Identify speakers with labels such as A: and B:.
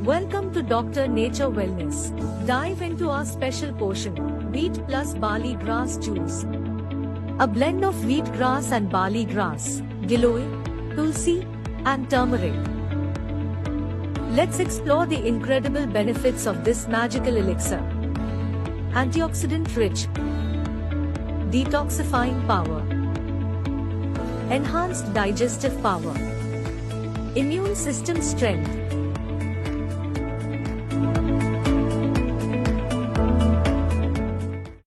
A: Welcome to Dr. Nature Wellness. Dive into our special portion, wheat plus barley grass juice. A blend of wheat grass and barley grass, giloy, tulsi, and turmeric. Let's explore the incredible benefits of this magical elixir. Antioxidant-rich, detoxifying power, enhanced digestive power, immune system strength,